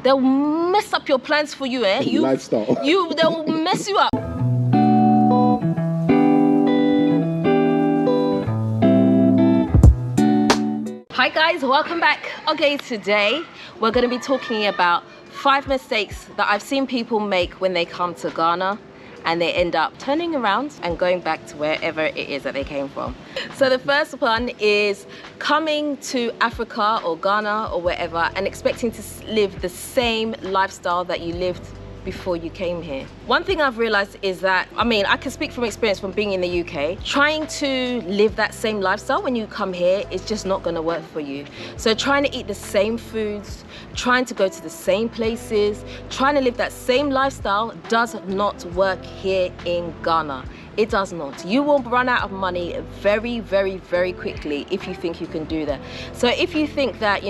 they'll mess up your plans for you, eh? Lifestyle. They'll mess you up. Hi guys, welcome back. Okay, today we're going to be talking about 5 mistakes that I've seen people make when they come to Ghana and they end up turning around and going back to wherever it is that they came from. So the first one is coming to Africa or Ghana or wherever and expecting to live the same lifestyle that you lived before you came here. One thing I've realized is that, I can speak from experience from being in the UK, trying to live that same lifestyle when you come here is just not gonna work for you. So trying to eat the same foods, trying to go to the same places, trying to live that same lifestyle does not work here in Ghana. It does not. You will run out of money very, very, very quickly if you think you can do that. So if you think that,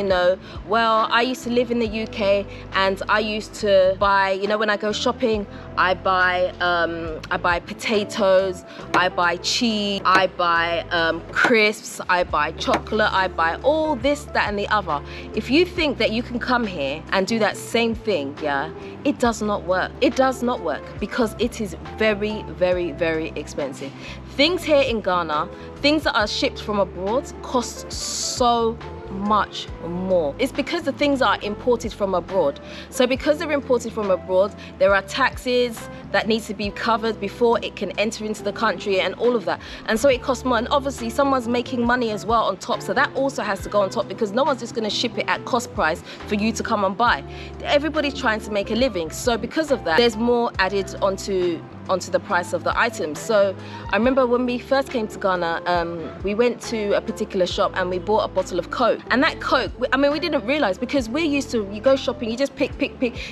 well, I used to live in the UK and I used to buy, when I go shopping, I buy potatoes, I buy cheese, I buy crisps, I buy chocolate, I buy all this, that, and the other. If you think that you can come here and do that same thing, yeah, it does not work. It does not work because it is very, very, very expensive. Things here in Ghana, things that are shipped from abroad cost so much more. It's because the things are imported from abroad. So because they're imported from abroad, there are taxes that needs to be covered before it can enter into the country and all of that. And so it costs more. And obviously someone's making money as well on top. So that also has to go on top because no one's just going to ship it at cost price for you to come and buy. Everybody's trying to make a living. So because of that, there's more added onto the price of the items. So I remember when we first came to Ghana, we went to a particular shop and we bought a bottle of Coke. And that Coke, we didn't realize because we're used to, you go shopping, you just pick.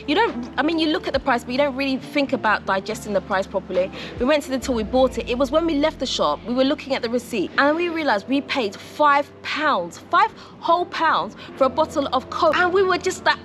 You don't, you look at the price, but you don't really think about digesting the price properly. We went to the till, we bought it. It was when we left the shop, we were looking at the receipt and we realized we paid £5, £5 whole pounds for a bottle of Coke. And we were just like,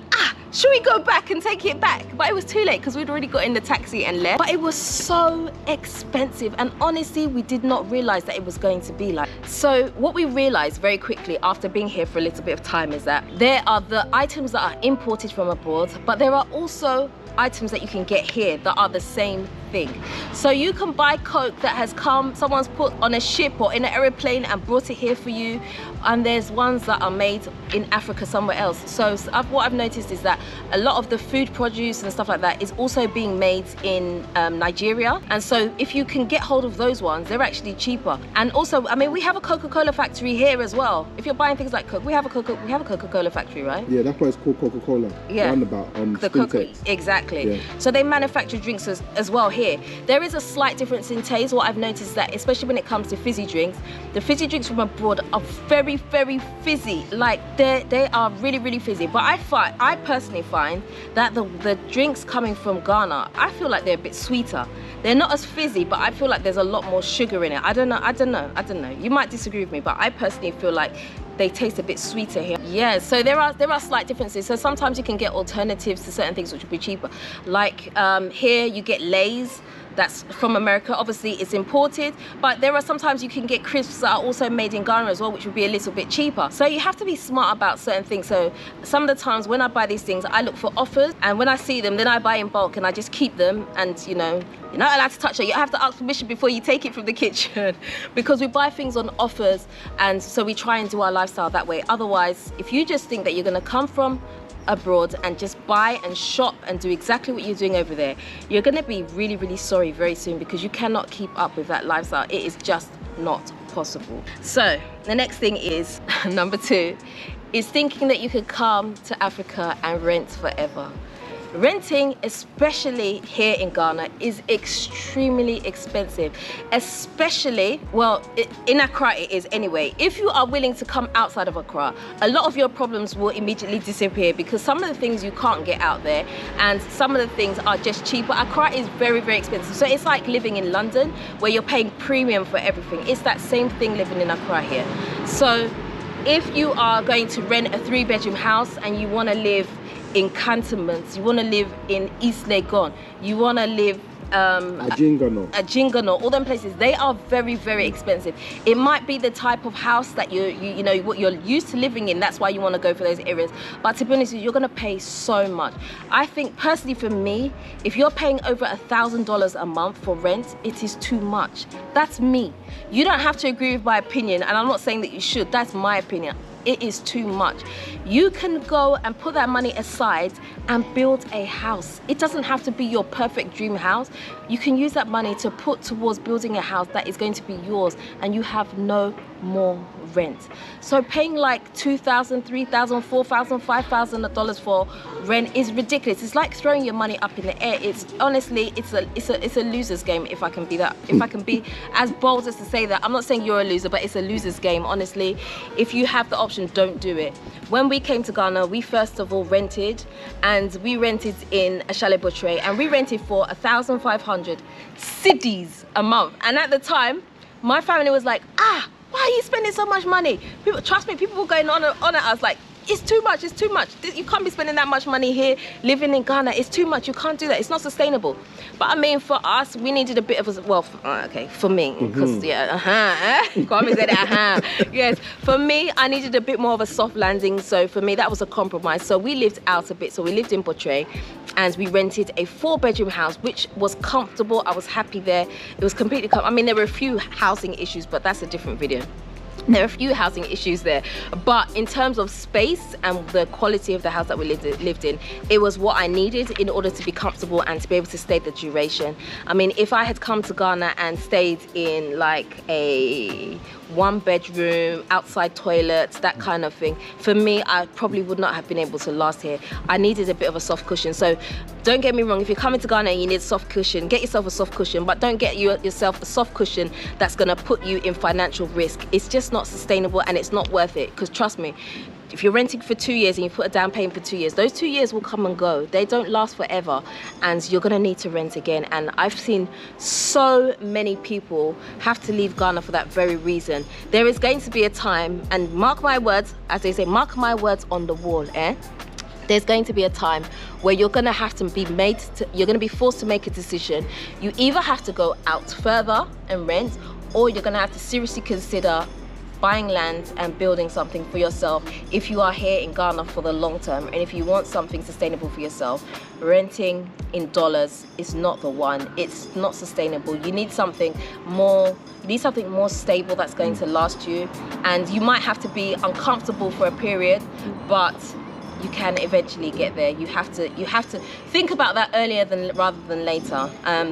should we go back and take it back? But it was too late because we'd already got in the taxi and left. But it was so expensive and honestly, we did not realize that it was going to be like. So what we realized very quickly after being here for a little bit of time is that there are the items that are imported from abroad, but there are also items that you can get here that are the same thing. So you can buy Coke that has come, someone's put on a ship or in an aeroplane and brought it here for you, and there's ones that are made in Africa somewhere else. So what I've noticed is that a lot of the food produce and stuff like that is also being made in Nigeria, and so if you can get hold of those ones, they're actually cheaper. And also, we have a Coca-Cola factory here as well. If you're buying things like Coke, we have a Coca-Cola factory, right? Yeah, that's why it's called Coca-Cola. Yeah, roundabout the Coca, exactly. Yeah. So they manufacture drinks as well here. There is a slight difference in taste. What I've noticed is that, especially when it comes to fizzy drinks, the fizzy drinks from abroad are very, very fizzy. Like they are really, really fizzy. But I personally find that the drinks coming from Ghana, I feel like they're a bit sweeter. They're not as fizzy, but I feel like there's a lot more sugar in it. I don't know. You might disagree with me, but I personally feel like they taste a bit sweeter here. Yeah, so there are slight differences. So sometimes you can get alternatives to certain things which will be cheaper. Like here you get Lay's, that's from America. Obviously it's imported, but there are sometimes you can get crisps that are also made in Ghana as well, which would be a little bit cheaper. So you have to be smart about certain things. So some of the times when I buy these things, I look for offers, and when I see them, then I buy in bulk and I just keep them. And you're not allowed to touch it. You have to ask permission before you take it from the kitchen because we buy things on offers, and so we try and do our lifestyle that way. Otherwise, if you just think that you're going to come from abroad and just buy and shop and do exactly what you're doing over there, you're going to be really, really sorry very soon because you cannot keep up with that lifestyle. It is just not possible. So the next thing is number 2 is thinking that you could come to Africa and rent forever. Renting, especially here in Ghana, is extremely expensive, especially, well, in Accra it is anyway. If you are willing to come outside of Accra, a lot of your problems will immediately disappear because some of the things you can't get out there and some of the things are just cheaper. Accra is very, very expensive. So it's like living in London where you're paying premium for everything. It's that same thing living in Accra here. So if you are going to rent a 3-bedroom house and you want to live in cantonments, you want to live in East Legon, you want to live Ajingano, all them places, they are very, very expensive. It might be the type of house that you know what you're used to living in. That's why you want to go for those areas. But to be honest, you're going to pay so much. I think personally for me, if you're paying over $1,000 a month for rent, it is too much. That's me. You don't have to agree with my opinion, and I'm not saying that you should. That's my opinion. It is too much. You can go and put that money aside and build a house. It doesn't have to be your perfect dream house. You can use that money to put towards building a house that is going to be yours, and you have no more rent. So paying like $2,000, $3,000, $4,000, $5,000 for rent is ridiculous. It's like throwing your money up in the air. It's honestly, it's a loser's game. If I can be as bold as to say that. I'm not saying you're a loser, but it's a loser's game. Honestly, if you have the option, don't do it. When we came to Ghana, we first of all rented, and we rented in a chalet boutre, and we rented for 1,500 cedis a month. And at the time, my family was like, why are you spending so much money? People, trust me, people were going on at us like, it's too much, it's too much. You can't be spending that much money here, living in Ghana. It's too much, you can't do that. It's not sustainable. But I mean, for us, we needed a bit of a, well, okay, for me, because, kwame said yes, for me, I needed a bit more of a soft landing. So for me, that was a compromise. So we lived out a bit. So we lived in Boutre, and we rented a 4-bedroom house, which was comfortable. I was happy there. It was completely comfortable. I mean, there were a few housing issues, but that's a different video. There are a few housing issues there, but in terms of space and the quality of the house that we lived in, it was what I needed in order to be comfortable and to be able to stay the duration. I mean, if I had come to Ghana and stayed in like a 1-bedroom, outside toilets, that kind of thing, for me, I probably would not have been able to last here. I needed a bit of a soft cushion. So don't get me wrong, if you're coming to Ghana and you need a soft cushion, get yourself a soft cushion, but don't get yourself a soft cushion that's gonna put you in financial risk. It's just not sustainable, and it's not worth it, because trust me, if you're renting for 2 years and you put a down payment for 2 years, those 2 years will come and go. They don't last forever, and you're gonna need to rent again. And I've seen so many people have to leave Ghana for that very reason. There is going to be a time, and mark my words, as they say, mark my words on the wall, there's going to be a time where you're gonna have to be you're gonna be forced to make a decision. You either have to go out further and rent, or you're gonna have to seriously consider buying land and building something for yourself if you are here in Ghana for the long term. And if you want something sustainable for yourself, renting in dollars is not the one. It's not sustainable. You need something more stable that's going to last you. And you might have to be uncomfortable for a period, but you can eventually get there. You have to think about that earlier rather than later,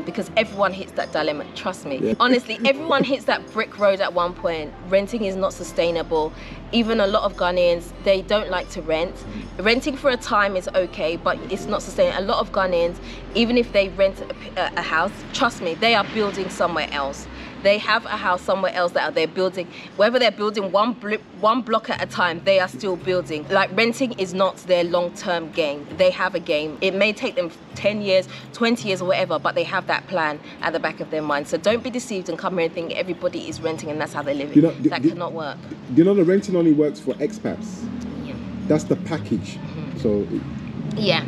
because everyone hits that dilemma. Trust me. Yeah. Honestly, everyone hits that brick road at one point. Renting is not sustainable. Even a lot of Ghanaians, they don't like to rent. Renting for a time is okay, but it's not sustainable. A lot of Ghanaians, even if they rent a house, trust me, they are building somewhere else. They have a house somewhere else that they're building. Whether they're building one block at a time, they are still building. Like, renting is not their long-term game. They have a game. It may take them 10 years, 20 years or whatever, but they have that plan at the back of their mind. So don't be deceived and come here and think everybody is renting and that's how they live. That cannot work. You know, the renting only works for expats. Yeah. That's the package. So yeah,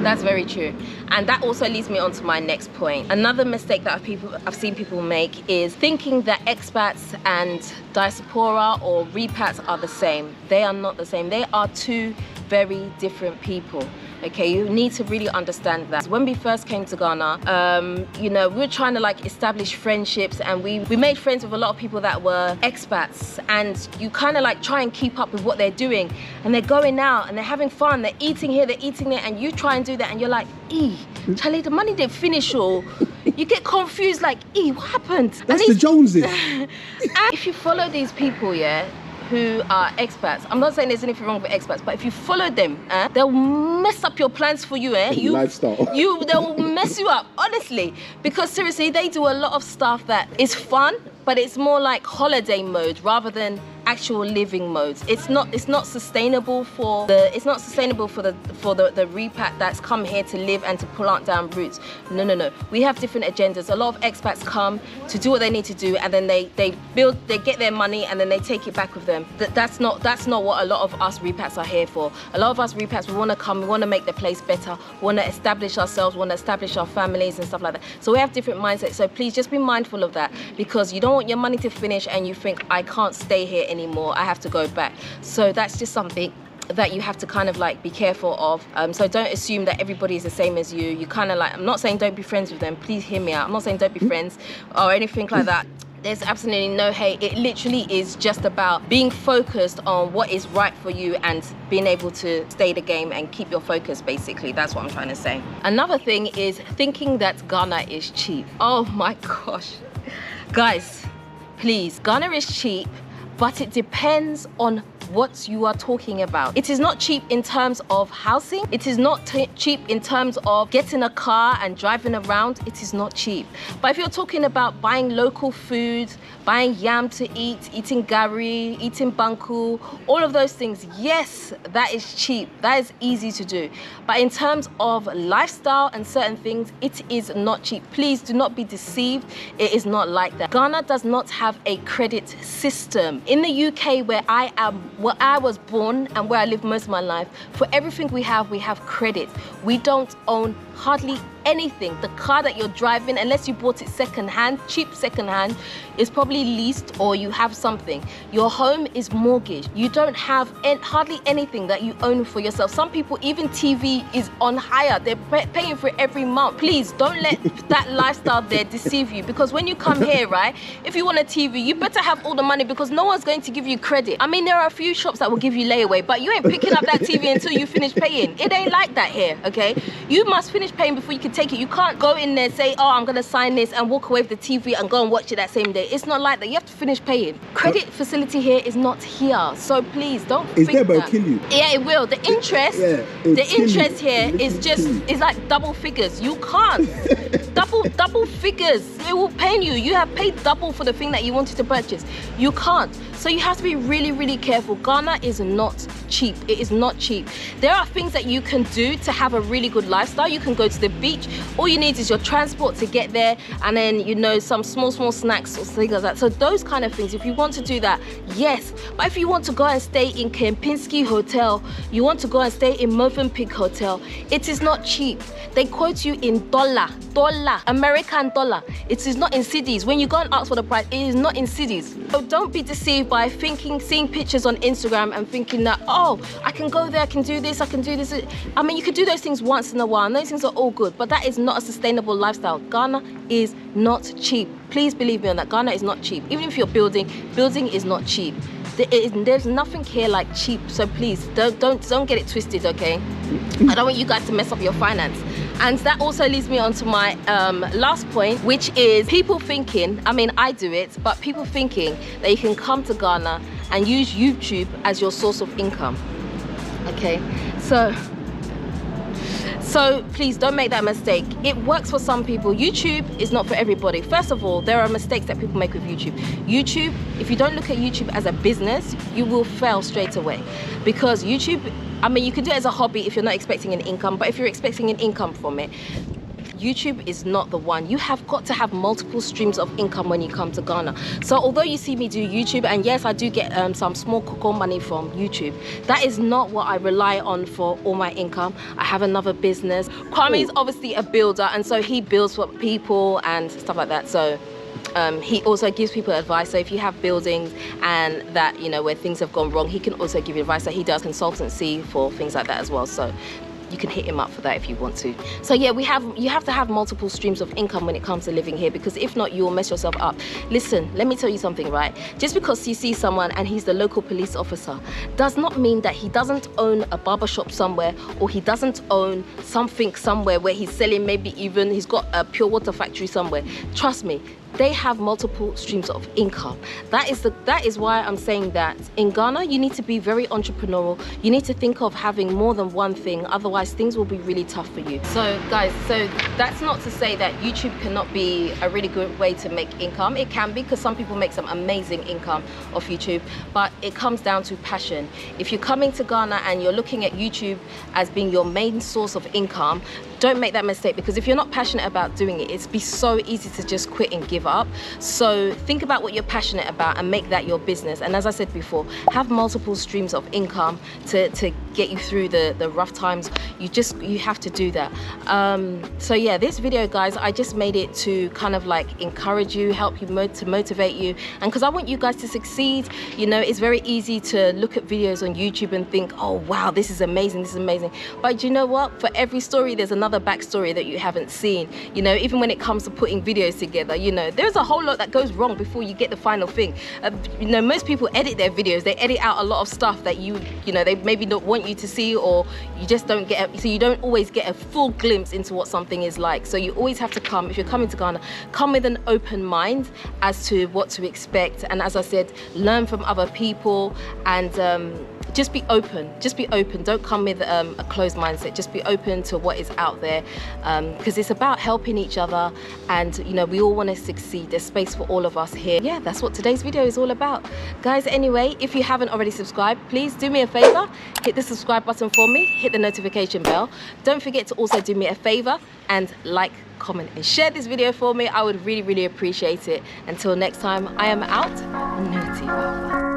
that's very true. And that also leads me on to my next point. Another mistake that I've seen people make is thinking that expats and diaspora or repats are the same. They are not the same. They are two very different people. Okay, you need to really understand that. When we first came to Ghana, you know, we were trying to like establish friendships, and we made friends with a lot of people that were expats, and you kind of like try and keep up with what they're doing, and they're going out and they're having fun, they're eating here, they're eating there, and you try and do that and you're like, Charlie, the money didn't finish, or you get confused like, what happened? That's the Joneses. And if you follow these people, who are expats, I'm not saying there's anything wrong with expats, but if you follow them, they'll mess up your plans for you, lifestyle. They'll mess you up, honestly. Because seriously, they do a lot of stuff that is fun, but it's more like holiday mode rather than actual living modes. It's not sustainable for the repat that's come here to live and to plant down roots. No. We have different agendas. A lot of expats come to do what they need to do, and then they get their money and then they take it back with them. That's not what a lot of us repats are here for. A lot of us repats, we want to come, we want to make the place better, we want to establish ourselves, we want to establish our families and stuff like that. So we have different mindsets. So please just be mindful of that, because you don't want your money to finish and you think, I can't stay here anymore, I have to go back. So that's just something that you have to kind of like be careful of. So don't assume that everybody is the same as you. You kind of like, I'm not saying don't be friends with them, please hear me out. I'm not saying don't be friends or anything like that. There's absolutely no hate. It literally is just about being focused on what is right for you and being able to stay the game and keep your focus, basically. That's what I'm trying to say. Another thing is thinking that Ghana is cheap. Oh my gosh. Guys, please, Ghana is cheap, but it depends on what you are talking about. It is not cheap in terms of housing. It is not cheap in terms of getting a car and driving around. It is not cheap. But if you're talking about buying local food, buying yam to eat, eating gari, eating banku, all of those things, yes, that is cheap. That is easy to do. But in terms of lifestyle and certain things, it is not cheap. Please do not be deceived. It is not like that. Ghana does not have a credit system. In the UK, where I was born and where I lived most of my life, for everything we have credit. We don't own hardly anything. The car that you're driving, unless you bought it second-hand, cheap second-hand, is probably leased or you have something. Your home is mortgaged. You don't have hardly anything that you own for yourself. Some people, even TV is on hire. They're paying for it every month. Please don't let that lifestyle there deceive you, because when you come here, right, if you want a TV, you better have all the money, because no one's going to give you credit. I mean, there are a few shops that will give you layaway, but you ain't picking up that TV until you finish paying. It ain't like that here, okay? You must finish paying before you can take it. You can't go in there, say, oh, I'm gonna sign this and walk away with the TV and go and watch it that same day. It's not like that. You have to finish paying. Credit facility here is not here. So please don't think that. It'll kill you. Yeah, it will. The interest, the interest here is just, it's like double figures. You can't. double figures. It will pain you. You have paid double for the thing that you wanted to purchase. You can't. So you have to be really, really careful. Ghana is not cheap. It is not cheap. There are things that you can do to have a really good lifestyle. You can go to the beach. All you need is your transport to get there, and then, you know, some small snacks or things like that. So those kind of things, if you want to do that, yes. But if you want to go and stay in Kempinski Hotel, you want to go and stay in Movenpick Hotel, it is not cheap. They quote you in dollar, American dollar. It is not in cedis. When you go and ask for the price, it is not in cedis. So don't be deceived by seeing pictures on Instagram and thinking that, oh, I can go there, I can do this, I can do this. I mean, you can do those things once in a while, and those things are all good, but that is not a sustainable lifestyle. Ghana is not cheap. Please believe me on that. Ghana is not cheap. Even if you're building is not cheap. There's nothing here like cheap. So please don't get it twisted, okay? I don't want you guys to mess up your finance. And that also leads me on to my last point, which is people thinking, I mean, I do it, but people thinking that you can come to Ghana and use YouTube as your source of income, okay? So please don't make that mistake. It works for some people. YouTube is not for everybody. First of all, there are mistakes that people make with YouTube. YouTube, if you don't look at YouTube as a business, you will fail straight away. Because YouTube, I mean, you can do it as a hobby if you're not expecting an income, but if you're expecting an income from it, YouTube is not the one. You have got to have multiple streams of income when you come to Ghana. So although you see me do YouTube, and yes, I do get some small cocoa money from YouTube, that is not what I rely on for all my income. I have another business. Kwame is obviously a builder, and so he builds for people and stuff like that. So he also gives people advice. So if you have buildings and that, you know, where things have gone wrong, he can also give you advice. So he does consultancy for things like that as well. So you can hit him up for that if you want to. So yeah, you have to have multiple streams of income when it comes to living here, because if not, you will mess yourself up. Listen, let me tell you something, right? Just because you see someone and he's the local police officer does not mean that he doesn't own a barber shop somewhere, or he doesn't own something somewhere where he's selling, maybe even he's got a pure water factory somewhere. Trust me, they have multiple streams of income. That is why I'm saying that in Ghana, you need to be very entrepreneurial. You need to think of having more than one thing, otherwise things will be really tough for you. So guys, so that's not to say that YouTube cannot be a really good way to make income. It can be, because some people make some amazing income off YouTube, but it comes down to passion. If you're coming to Ghana and you're looking at YouTube as being your main source of income, don't make that mistake, because if you're not passionate about doing it, it'd be so easy to just quit and give up. So think about what you're passionate about and make that your business. And as I said before, have multiple streams of income to get you through the rough times. You have to do that. So yeah, this video, guys, I just made it to kind of like encourage you, help you, to motivate you, and because I want you guys to succeed. You know, it's very easy to look at videos on YouTube and think, oh wow, this is amazing, this is amazing. But you know what? For every story, there's another backstory that you haven't seen. You know, even when it comes to putting videos together, you know, there's a whole lot that goes wrong before you get the final thing. You know, most people edit their videos, they edit out a lot of stuff that you know, they maybe don't want you to see, or you just don't get so you don't always get a full glimpse into what something is like. So you always have to come, if you're coming to Ghana, come with an open mind as to what to expect. And as I said, learn from other people, and just be open. Just be open. Don't come with a closed mindset. Just be open to what is out there, because it's about helping each other, and you know, we all want to succeed. There's space for all of us here. Yeah, that's what today's video is all about, guys. Anyway, if you haven't already subscribed, please do me a favor, hit the subscribe button for me, hit the notification bell. Don't forget to also do me a favor and like, comment and share this video for me. I would really appreciate it. Until next time, I am out. Naughty Papa.